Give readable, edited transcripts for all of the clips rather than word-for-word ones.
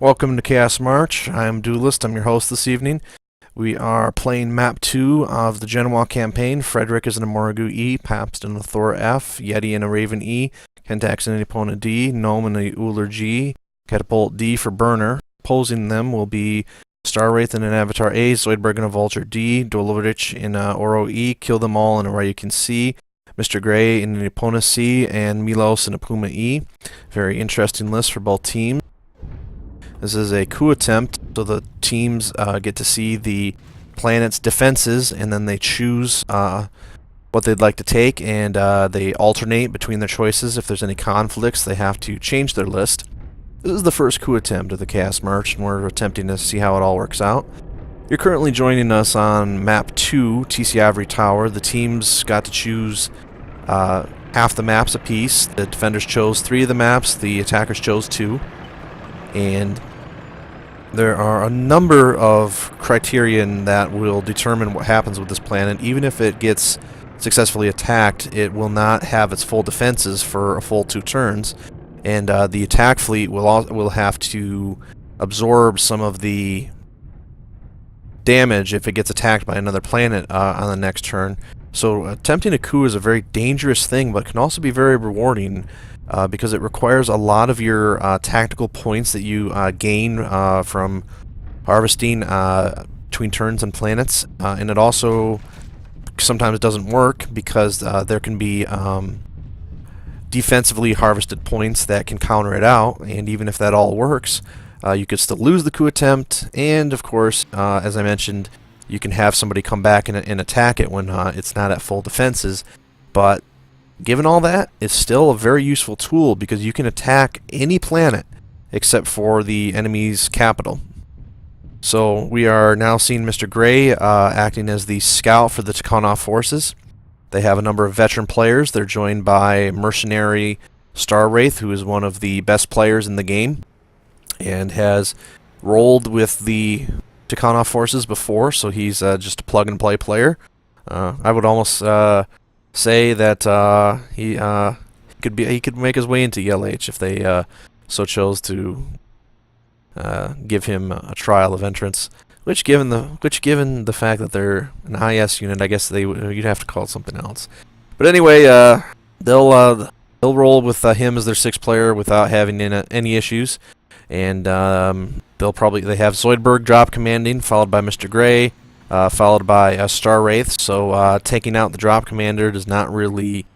Welcome to Chaos March. I'm Duelist. I'm your host this evening. We are playing Map 2 of the Genoa campaign. Frederick is in a Morrigu E, Pabst in a Thor F, Yeti in a Raven E, Kentax in a Epona D, Gnome in a Uller G, Catapult D for Burner. Opposing them will be Star Wraith in an Avatar A, Zoidberg in a Vulture D, Dolovrich in a Oro E, Kill Them All in a Ryukin C, Mr. Gray in an Epona C, and Milos in a Puma E. Very interesting list for both teams. This is a coup attempt, so the teams get to see the planet's defenses, and then they choose what they'd like to take, and they alternate between their choices. If there's any conflicts, they have to change their list. This is the first coup attempt of the Chaos March, and we're attempting to see how it all works out. You're currently joining us on Map 2, TC IvoryTower. The teams got to choose half the maps apiece. The defenders chose 3 of the maps, the attackers chose 2. And there are a number of criterion that will determine what happens with this planet. Even if it gets successfully attacked, it will not have its full defenses for a full 2 turns, and the attack fleet will have to absorb some of the damage if it gets attacked by another planet on the next turn. So attempting a coup is a very dangerous thing, but can also be very rewarding. Because it requires a lot of your tactical points that you gain from harvesting between turns and planets, and it also sometimes doesn't work because there can be defensively harvested points that can counter it out, and even if that all works, you could still lose the coup attempt, and of course, as I mentioned, you can have somebody come back and attack it when it's not at full defenses, but given all that, it's still a very useful tool because you can attack any planet except for the enemy's capital. So we are now seeing Mr. Gray acting as the scout for the Tikhonov forces. They have a number of veteran players. They're joined by mercenary Star Wraith, who is one of the best players in the game and has rolled with the Tikhonov forces before, so he's just a plug-and-play player. I would almost say that he could make his way into ELH if they so chose to give him a trial of entrance. Which, given the fact that they're an IS unit, I guess you'd have to call it something else. But anyway, they'll roll with him as their 6th player without having any issues, and they have Zoidberg drop commanding, followed by Mr. Gray. Followed by Star Wraith, so taking out the drop commander does not really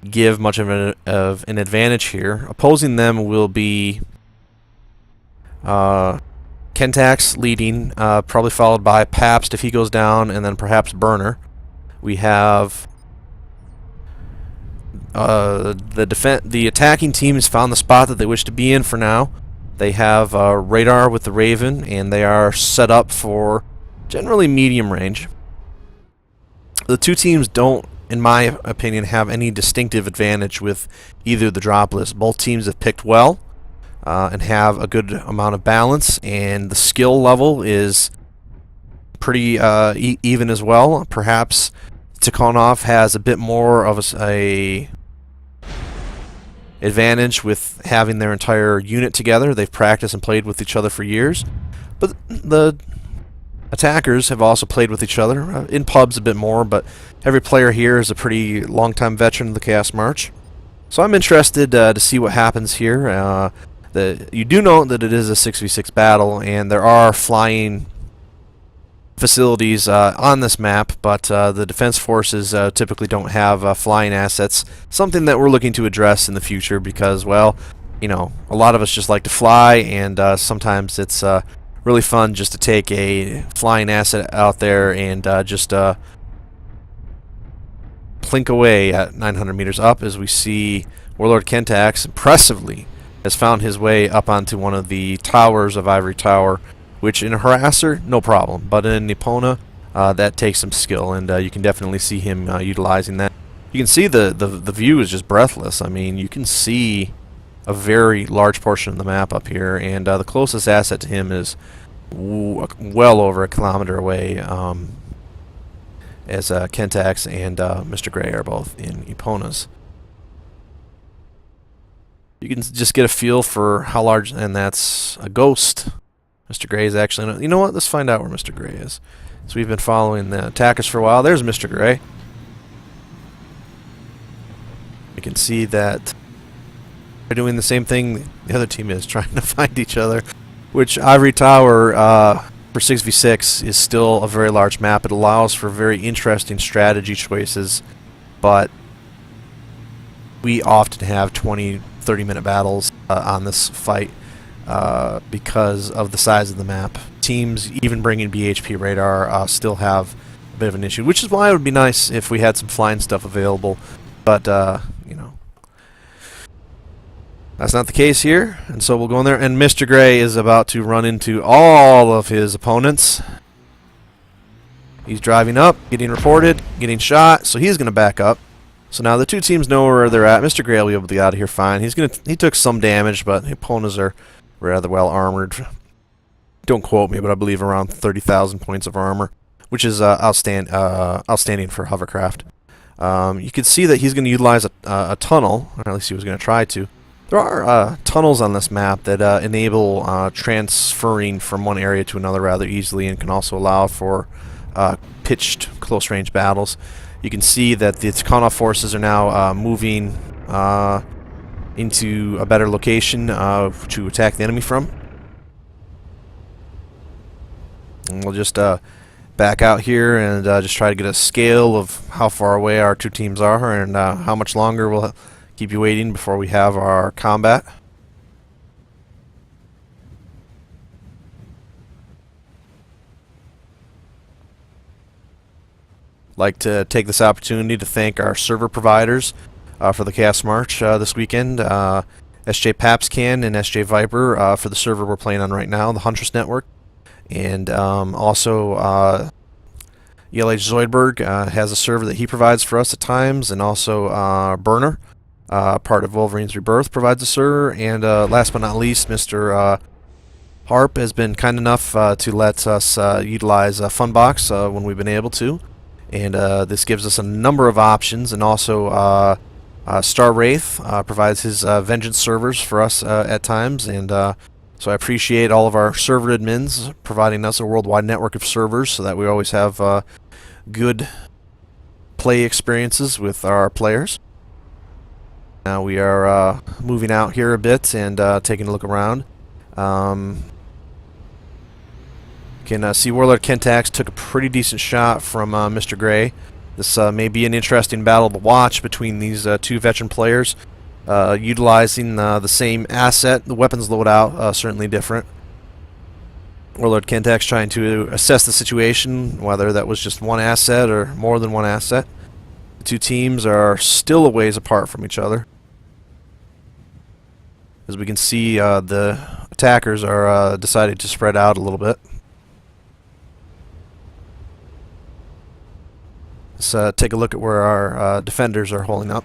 give much of an advantage here. Opposing them will be Kentax leading, probably followed by Pabst if he goes down, and then perhaps We have the attacking team has found the spot that they wish to be in for now. They have radar with the Raven, and they are set up for generally medium range. The 2 teams don't, in my opinion, have any distinctive advantage with either the drop list. Both teams have picked well and have a good amount of balance, and the skill level is pretty even as well. Perhaps Tikhonov has a bit more of a advantage with having their entire unit together. They've practiced and played with each other for years, but the attackers have also played with each other in pubs a bit more, but every player here is a pretty long-time veteran of the Chaos March. So I'm interested to see what happens here. You do know that it is a 6v6 battle, and there are flying facilities on this map, but the defense forces typically don't have flying assets, something that we're looking to address in the future because, well, you know, a lot of us just like to fly, and sometimes it's really fun just to take a flying asset out there and just plink away at 900 meters up as we see Warlord Kentax impressively has found his way up onto one of the towers of IvoryTower, which in a harasser, no problem, but in Epona, that takes some skill, and you can definitely see him utilizing that. You can see the view is just breathless. I mean, you can see a very large portion of the map up here, and the closest asset to him is well over 1 kilometer away, as Kentax and Mr. Gray are both in Eponas. You can just get a feel for how large, and that's a ghost. Mr. Gray is actually, you know what? Let's find out where Mr. Gray is. So we've been following the attackers for a while. There's Mr. Gray. You can see that they're doing the same thing the other team is, trying to find each other, which IvoryTower for 6v6 is still a very large map. It allows for very interesting strategy choices, but we often have 20-30 minute battles on this fight because of the size of the map. Teams, even bringing BHP radar, still have a bit of an issue, which is why it would be nice if we had some flying stuff available, but you know, that's not the case here, and so we'll go in there, and Mr. Gray is about to run into all of his opponents. He's driving up, getting reported, getting shot, so he's going to back up. So now the two teams know where they're at. Mr. Gray will be able to get out of here fine. He took some damage, but the opponents are rather well armored. Don't quote me, but I believe around 30,000 points of armor, which is outstanding for hovercraft. You can see that he's going to utilize a tunnel, or at least he was going to try to. There are tunnels on this map that enable transferring from one area to another rather easily, and can also allow for pitched close-range battles. You can see that the Tikhonov forces are now moving into a better location to attack the enemy from. And we'll just back out here and just try to get a scale of how far away our two teams are, and how much longer we'll keep you waiting before we have our combat. Like to take this opportunity to thank our server providers for the Chaos March this weekend. SJ Papscan and SJ Viper for the server we're playing on right now, the Huntress Network. And also ELH Zoidberg has a server that he provides for us at times, and also Burner, part of Wolverine's Rebirth, provides a server. And last but not least, Mr. Harp has been kind enough to let us utilize Funbox when we've been able to. And this gives us a number of options, and also Star Wraith provides his Vengeance servers for us at times, and so I appreciate all of our server admins providing us a worldwide network of servers so that we always have good play experiences with our players. Now we are moving out here a bit and taking a look around. Can see Warlord Kentax took a pretty decent shot from Mr. Gray. This may be an interesting battle to watch between these two veteran players, utilizing the same asset. The weapons loadout certainly different. Warlord Kentax trying to assess the situation, whether that was just one asset or more than one asset. The two teams are still a ways apart from each other. As we can see, the attackers are deciding to spread out a little bit. Let's take a look at where our defenders are holding up.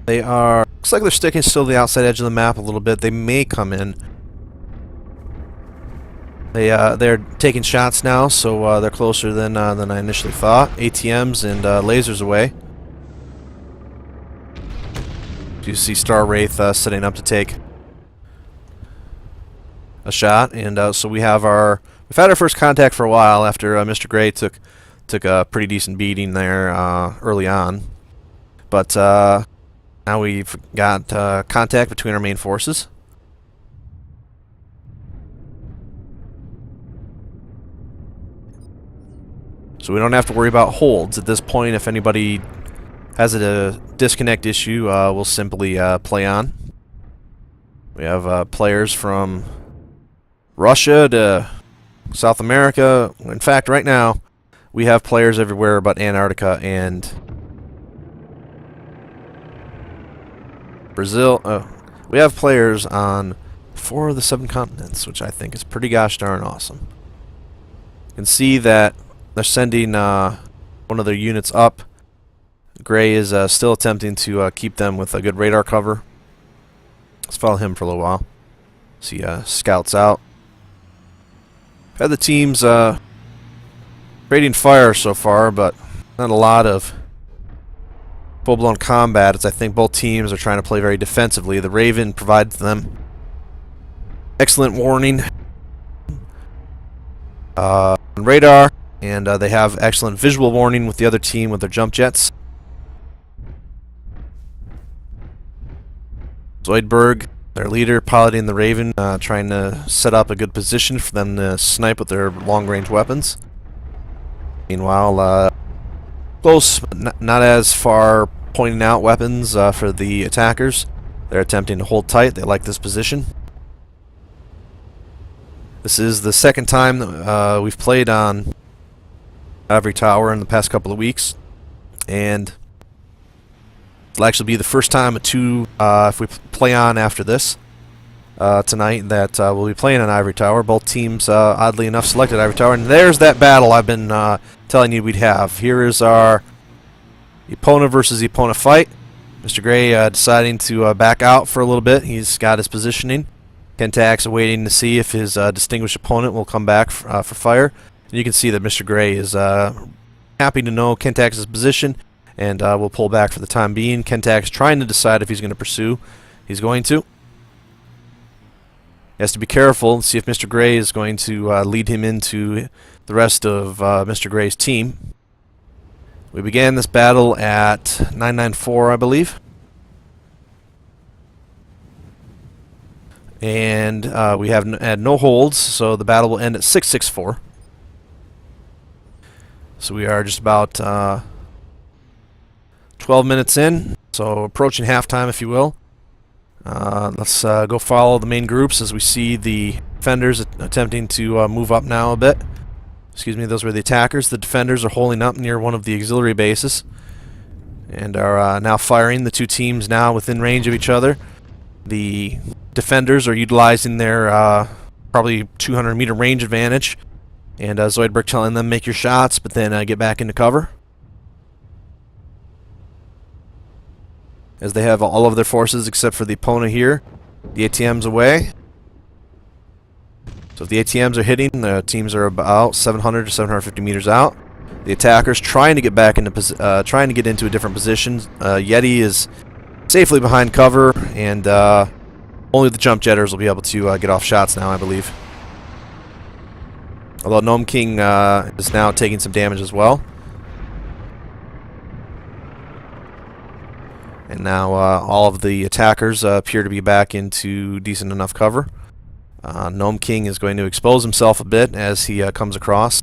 They are, looks like they're sticking still to the outside edge of the map a little bit. They may come in. They're taking shots now, so they're closer than I initially thought. ATMs and lasers away. You see Star Wraith setting up to take a shot, and so we've had our first contact for a while after Mr. Gray took a pretty decent beating there early on, but now we've got contact between our main forces. So we don't have to worry about holds at this point. If anybody has a disconnect issue, we'll simply play on. We have players from Russia to South America. In fact, right now, we have players everywhere but Antarctica and Brazil. We have players on 4 of the 7 continents, which I think is pretty gosh darn awesome. You can see that they're sending one of their units up. Gray is still attempting to keep them with a good radar cover. Let's follow him for a little while. See scouts out. Had the teams trading fire so far, but not a lot of full-blown combat, as I think both teams are trying to play very defensively. The Raven provides them excellent warning on radar, and they have excellent visual warning with the other team with their jump jets. Zoidberg, their leader, piloting the Raven, trying to set up a good position for them to snipe with their long-range weapons. Meanwhile, close, but not as far, pointing out weapons for the attackers. They're attempting to hold tight. They like this position. This is the second time that we've played on IvoryTower in the past couple of weeks, and it'll actually be the first time if we play on after this tonight that we'll be playing on IvoryTower. Both teams, oddly enough, selected IvoryTower, and there's that battle I've been telling you we'd have. Here is our Epona versus Epona fight. Mr. Gray deciding to back out for a little bit. He's got his positioning. Kentax waiting to see if his distinguished opponent will come back for fire. And you can see that Mr. Gray is happy to know Kentax's position and will pull back for the time being. Kentax trying to decide if he's going to pursue. He's going to. He has to be careful and see if Mr. Gray is going to lead him into the rest of Mr. Gray's team. We began this battle at 994, I believe. And we have had no holds, so the battle will end at 664. So we are just about 12 minutes in, so approaching halftime, if you will. Let's go follow the main groups as we see the defenders attempting to move up now a bit. Excuse me, those were the attackers. The defenders are holding up near one of the auxiliary bases and are now firing. The two teams now within range of each other. The defenders are utilizing their probably 200-meter range advantage, and Zoidberg telling them make your shots, but then get back into cover. As they have all of their forces except for the Epona here. The ATM's away. So if the ATMs are hitting, the teams are about 700 to 750 meters out. The attackers trying to get back into trying to get into a different position. Yeti is safely behind cover, and only the jump jetters will be able to get off shots now, I believe. Although Gnome King is now taking some damage as well. And now all of the attackers appear to be back into decent enough cover. Gnome King is going to expose himself a bit as he comes across,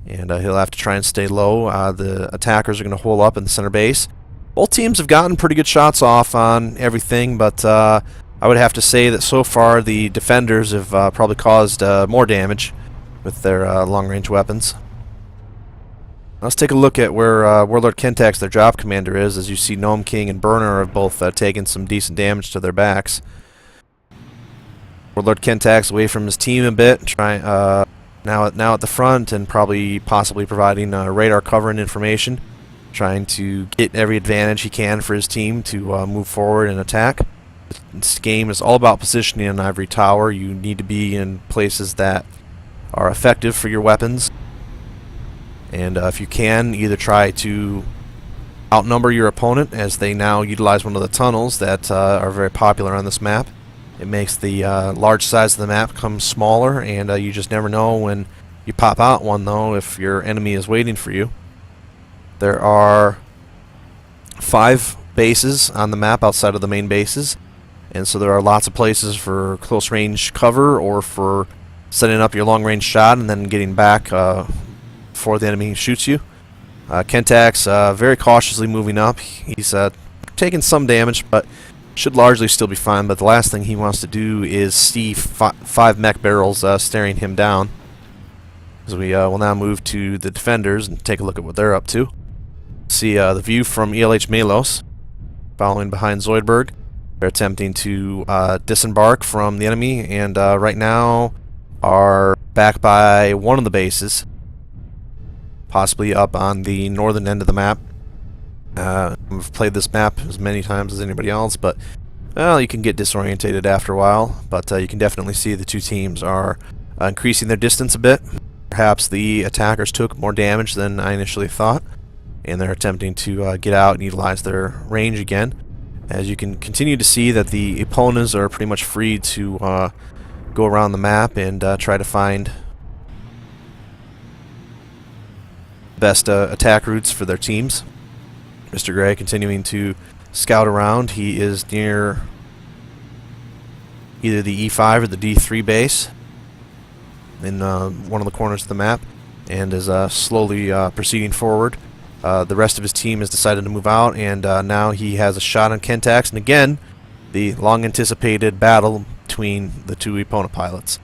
and he'll have to try and stay low. The attackers are going to hole up in the center base. Both teams have gotten pretty good shots off on everything, but I would have to say that so far the defenders have probably caused more damage with their long-range weapons. Let's take a look at where Warlord Kentax, their job commander, is. As you see, Gnome King and Burner have both taken some decent damage to their backs. Warlord Kentax away from his team a bit, now at the front and possibly providing radar cover and information, trying to get every advantage he can for his team to move forward and attack. This game is all about positioning on IvoryTower. You need to be in places that are effective for your weapons, and if you can, either try to outnumber your opponent, as they now utilize one of the tunnels that are very popular on this map. It makes the large size of the map come smaller, and you just never know when you pop out one, though, if your enemy is waiting for you. There are 5 bases on the map outside of the main bases, and so there are lots of places for close range cover or for setting up your long range shot and then getting back before the enemy shoots you. Kentax very cautiously moving up. He's taking some damage, but should largely still be fine. But the last thing he wants to do is see 5 mech barrels staring him down. So we will now move to the defenders and take a look at what they're up to. See the view from ELH Melos, following behind Zoidberg. They're attempting to disembark from the enemy, and right now are back by one of the bases, possibly up on the northern end of the map. I've played this map as many times as anybody else, but well, you can get disorientated after a while. But you can definitely see the two teams are increasing their distance a bit. Perhaps the attackers took more damage than I initially thought. and they're attempting to get out and utilize their range again. As you can continue to see that the opponents are pretty much free to go around the map and try to find best attack routes for their teams. Mr. Gray continuing to scout around. He is near either the E5 or the D3 base in one of the corners of the map, and is slowly proceeding forward. The rest of his team has decided to move out, and now he has a shot on Kentax, and again, the long-anticipated battle between the two opponent pilots.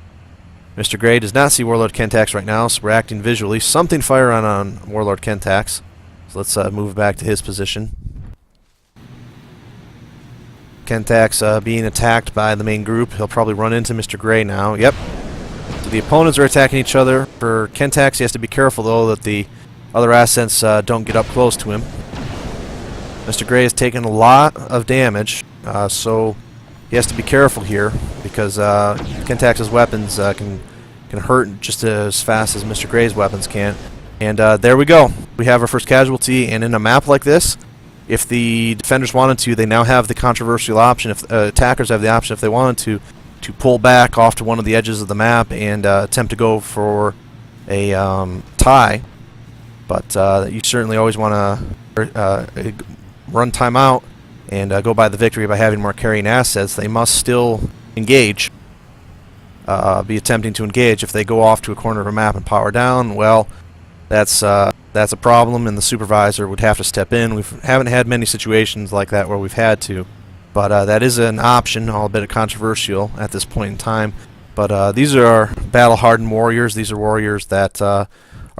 Mr. Gray does not see Warlord Kentax right now, so we're acting visually. Something fire on Warlord Kentax. So let's move back to his position. Kentax being attacked by the main group. He'll probably run into Mr. Gray now. Yep. So the opponents are attacking each other. For Kentax, he has to be careful, though, that the other assets don't get up close to him. Mr. Gray has taken a lot of damage, so he has to be careful here, because Kentax's weapons can hurt just as fast as Mr. Gray's weapons can. And there we go. We have our first casualty, and in a map like this, if the defenders wanted to, they now have the controversial option, if attackers have the option, if they wanted to pull back off to one of the edges of the map and attempt to go for a tie. But you certainly always want to run timeout and go by the victory by having more carrying assets. They must still engage, be attempting to engage. If they go off to a corner of a map and power down, well, that's a problem, and the supervisor would have to step in. We haven't had many situations like that where we've had to, but that is an option, albeit controversial at this point in time. But these are battle-hardened warriors. These are warriors that are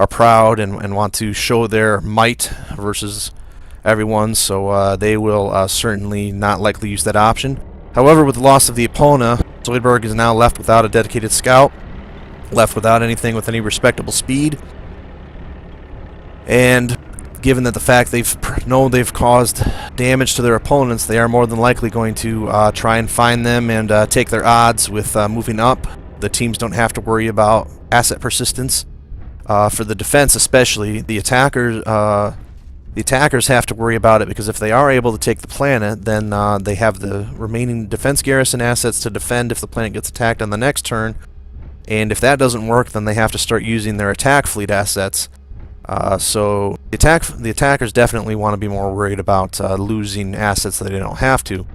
proud and want to show their might versus everyone, so they will certainly not likely use that option. However, with the loss of the Epona, Zoidberg is now left without a dedicated scout, left without anything with any respectable speed, and given that the fact they've caused damage to their opponents, they are more than likely going to try and find them and take their odds with moving up. The teams don't have to worry about asset persistence. For the defense especially, the attackers have to worry about it, because if they are able to take the planet, then they have the remaining defense garrison assets to defend if the planet gets attacked on the next turn. And if that doesn't work, then they have to start using their attack fleet assets. So the attackers definitely want to be more worried about losing assets that they don't have to.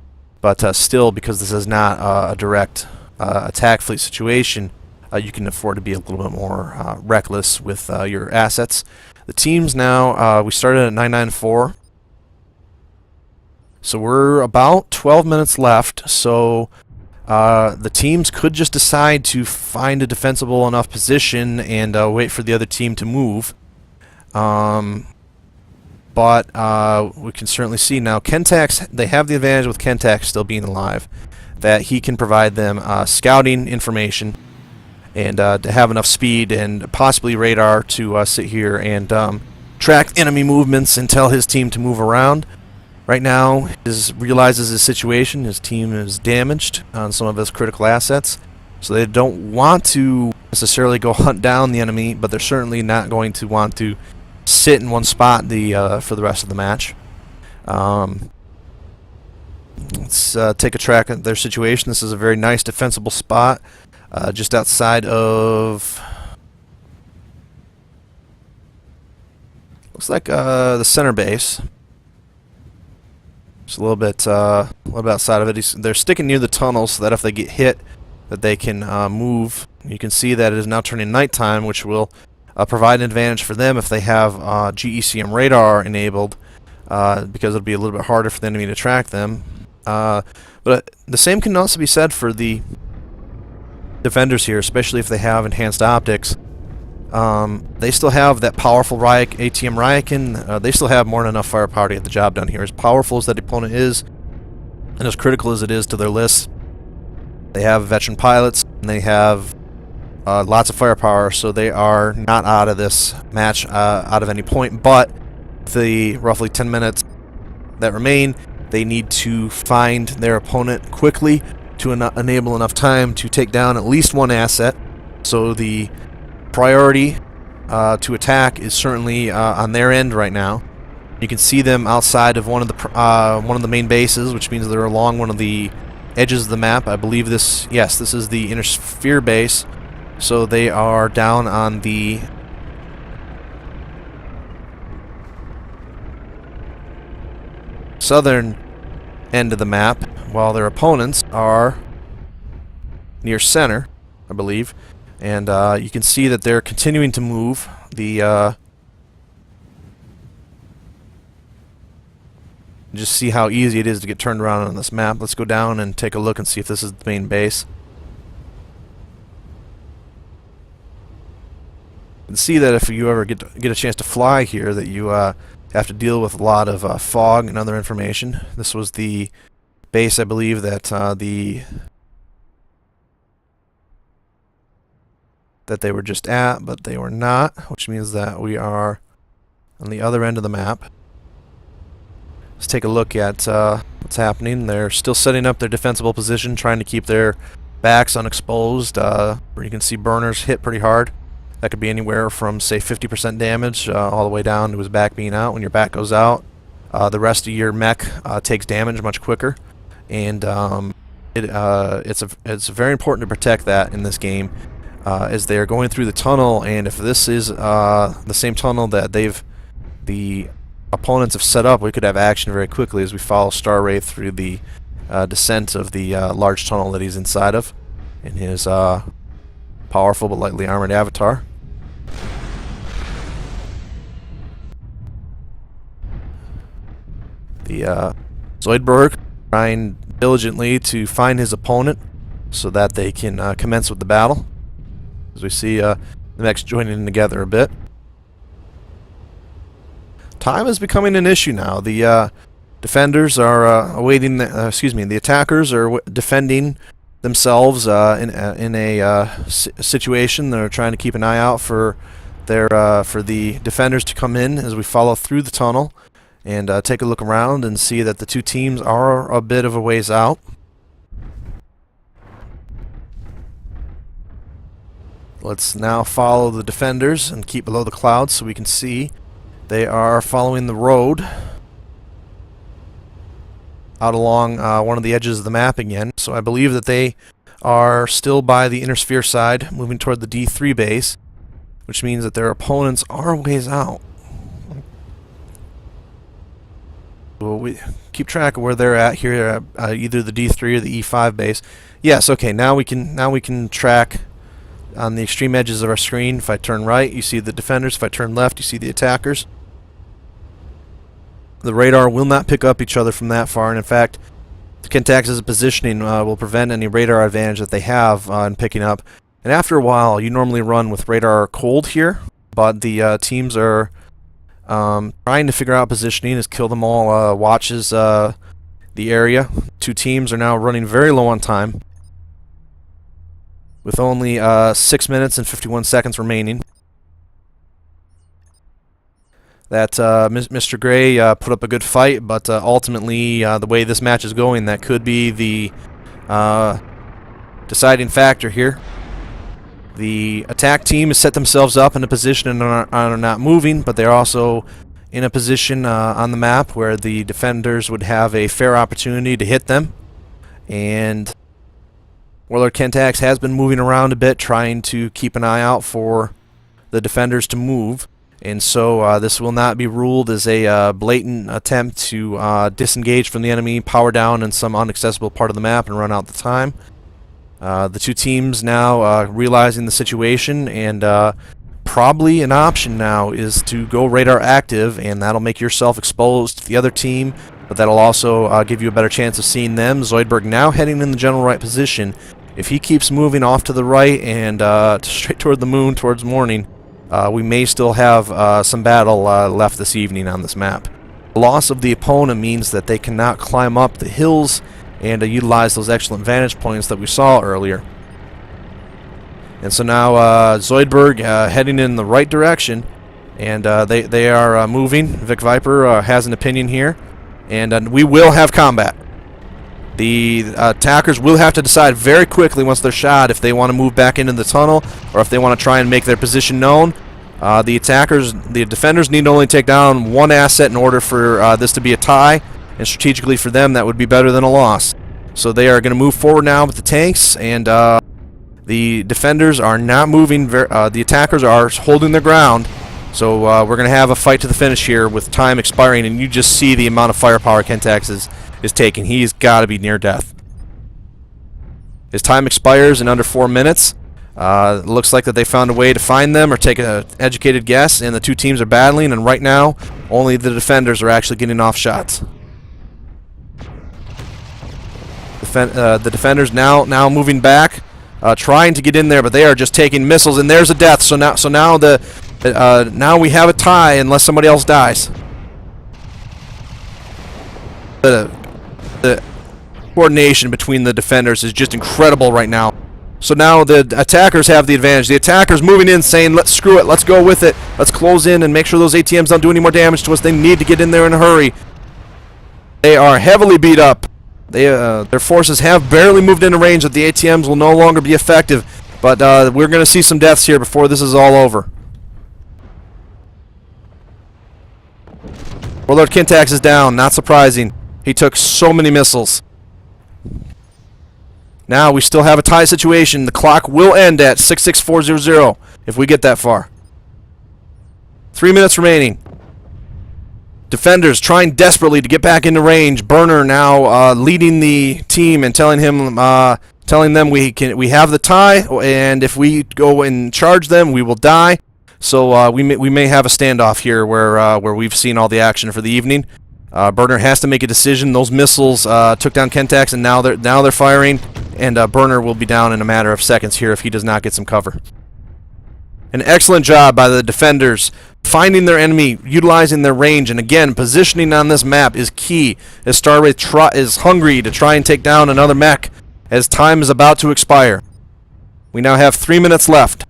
But still, because this is not a direct attack fleet situation, you can afford to be a little bit more reckless with your assets. The teams now, we started at 994. So we're about 12 minutes left. So the teams could just decide to find a defensible enough position and wait for the other team to move. But we can certainly see now Kentax, they have the advantage with Kentax still being alive, that he can provide them scouting information and to have enough speed and possibly radar to sit here and track enemy movements and tell his team to move around. Right now, he realizes his situation. His team is damaged on some of his critical assets, so they don't want to necessarily go hunt down the enemy, but they're certainly not going to want to sit in one spot for the rest of the match. Let's take a track of their situation. This is a very nice defensible spot. Just outside of, looks like the center base. Just a little bit outside of it. They're sticking near the tunnel so that if they get hit, that they can move. You can see that it is now turning nighttime, which will provide an advantage for them if they have GECM radar enabled, because it'll be a little bit harder for the enemy to track them. But the same can also be said for the defenders here, especially if they have enhanced optics. They still have that powerful ATM Ryakin. They still have more than enough firepower to get the job done here. As powerful as that opponent is, and as critical as it is to their lists, they have veteran pilots, and they have lots of firepower, so they are not out of this match out of any point. But the roughly 10 minutes that remain, they need to find their opponent quickly to enable enough time to take down at least one asset. So the priority to attack is certainly on their end right now. You can see them outside of one of the main bases, which means they're along one of the edges of the map. I believe this, yes, this is the inner sphere base. So they are down on the southern end of the map, while their opponents are near center, I believe. And you can see that they're continuing to move. Just see how easy it is to get turned around on this map. Let's go down and take a look and see if this is the main base. You can see that if you ever get a chance to fly here, that you have to deal with a lot of fog and other information. This was the base, I believe, that that they were just at, but they were not, which means that we are on the other end of the map. Let's take a look at what's happening. They're still setting up their defensible position, trying to keep their backs unexposed. Where you can see burners hit pretty hard. That could be anywhere from, say, 50% damage all the way down to his back being out. When your back goes out, the rest of your mech takes damage much quicker, and it's very important to protect that in this game, as they are going through the tunnel. And if this is the same tunnel that the opponents have set up, we could have action very quickly as we follow Star Wraith through the descent of the large tunnel that he's inside of in his powerful but lightly armored avatar. The Zoidberg trying diligently to find his opponent so that they can commence with the battle. As we see the mechs joining together a bit. Time is becoming an issue now. The defenders are awaiting. The attackers are defending themselves in a situation. They're trying to keep an eye out for the defenders to come in as we follow through the tunnel and take a look around and see that the two teams are a bit of a ways out. Let's now follow the defenders and keep below the clouds so we can see. They are following the road out along one of the edges of the map again. So I believe that they are still by the inner sphere side, moving toward the D3 base, which means that their opponents are a ways out. Well, we keep track of where they're at here, either the D3 or the E5 base. Yes, okay. Now we can track on the extreme edges of our screen. If I turn right, you see the defenders. If I turn left, you see the attackers. The radar will not pick up each other from that far, and in fact, the Kentax's positioning will prevent any radar advantage that they have in picking up. And after a while, you normally run with radar cold here, but the teams are trying to figure out positioning as Kill Them All watches the area. Two teams are now running very low on time, with only 6 minutes and 51 seconds remaining. That Mr. Gray put up a good fight, but ultimately, the way this match is going, that could be the deciding factor here. The attack team has set themselves up in a position and are not moving, but they're also in a position on the map where the defenders would have a fair opportunity to hit them. And Warlord Kentax has been moving around a bit, trying to keep an eye out for the defenders to move. And so this will not be ruled as a blatant attempt to disengage from the enemy, power down in some inaccessible part of the map, and run out the time. The two teams now realizing the situation, and probably an option now is to go radar active, and that'll make yourself exposed to the other team, but that'll also give you a better chance of seeing them. Zoidberg now heading in the general right position. If he keeps moving off to the right and straight toward the moon, towards morning, we may still have some battle left this evening on this map. The loss of the opponent means that they cannot climb up the hills and utilize those excellent vantage points that we saw earlier. And so now Zoidberg heading in the right direction, and they are moving. Vic Viper has an opinion here, and we will have combat. The attackers will have to decide very quickly once they're shot if they want to move back into the tunnel or if they want to try and make their position known. The defenders need to only take down one asset in order for this to be a tie, and strategically for them that would be better than a loss. So they are going to move forward now with the tanks, and the defenders are not moving. The attackers are holding their ground. So we're going to have a fight to the finish here with time expiring, and you just see the amount of firepower Kentax is taking. He's got to be near death. His time expires in under 4 minutes. It looks like that they found a way to find them or take an educated guess, and the two teams are battling, and right now only the defenders are actually getting off shots. The defenders now moving back, trying to get in there, but they are just taking missiles, and there's a death. So now now we have a tie unless somebody else dies. The coordination between the defenders is just incredible right now. So now the attackers have the advantage. The attackers moving in saying, let's screw it, let's go with it. Let's close in and make sure those ATMs don't do any more damage to us. They need to get in there in a hurry. They are heavily beat up. Their forces have barely moved into range that the ATMs will no longer be effective. But we're going to see some deaths here before this is all over. Warlord Kentax is down, not surprising. He took so many missiles. Now we still have a tie situation. The clock will end at 66400 if we get that far. 3 minutes remaining. Defenders trying desperately to get back into range. Burner now leading the team and telling them we have the tie, and if we go and charge them, we will die. So we may have a standoff here where we've seen all the action for the evening. Burner has to make a decision. Those missiles took down Kentax, and now they're firing, and Burner will be down in a matter of seconds here if he does not get some cover. An excellent job by the defenders finding their enemy, utilizing their range, and again, positioning on this map is key, as Starwraith is hungry to try and take down another mech as time is about to expire. We now have 3 minutes left.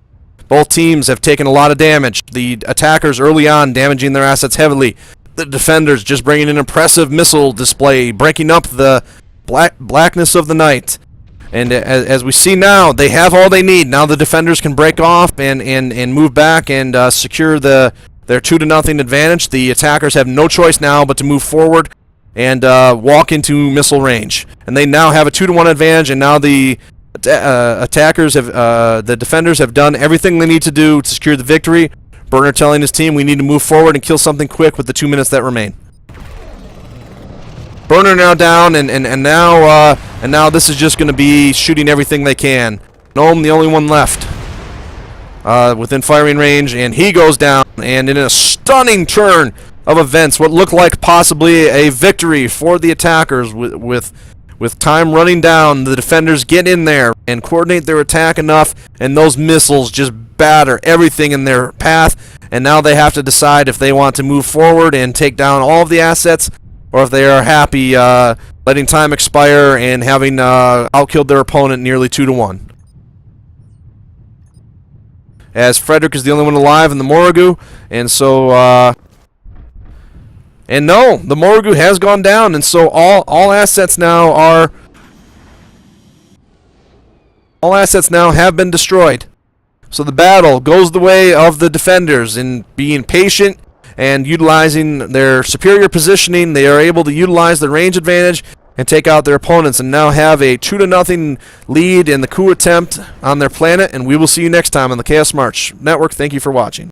Both teams have taken a lot of damage. The attackers early on damaging their assets heavily. The defenders just bringing an impressive missile display, breaking up the blackness of the night. And as we see now, they have all they need. Now the defenders can break off and move back and secure their 2-0 advantage. The attackers have no choice now but to move forward and walk into missile range. And they now have a 2-1 advantage, and now the the defenders have done everything they need to do to secure the victory. Burner telling his team we need to move forward and kill something quick with the 2 minutes that remain. Burner now down, and now this is just going to be shooting everything they can. Gnome, the only one left within firing range, and he goes down. And in a stunning turn of events, what looked like possibly a victory for the attackers, with time running down, the defenders get in there and coordinate their attack enough, and those missiles just batter everything in their path. And now they have to decide if they want to move forward and take down all of the assets, or if they are happy letting time expire and having outkilled their opponent nearly 2-1. As Frederick is the only one alive in the Mechwarrior, and so and no, the Mechwarrior has gone down, and so all assets now have been destroyed. So the battle goes the way of the defenders in being patient and utilizing their superior positioning. They are able to utilize the range advantage and take out their opponents, and now have a 2-0 lead in the coup attempt on their planet. And we will see you next time on the Chaos March Network. Thank you for watching.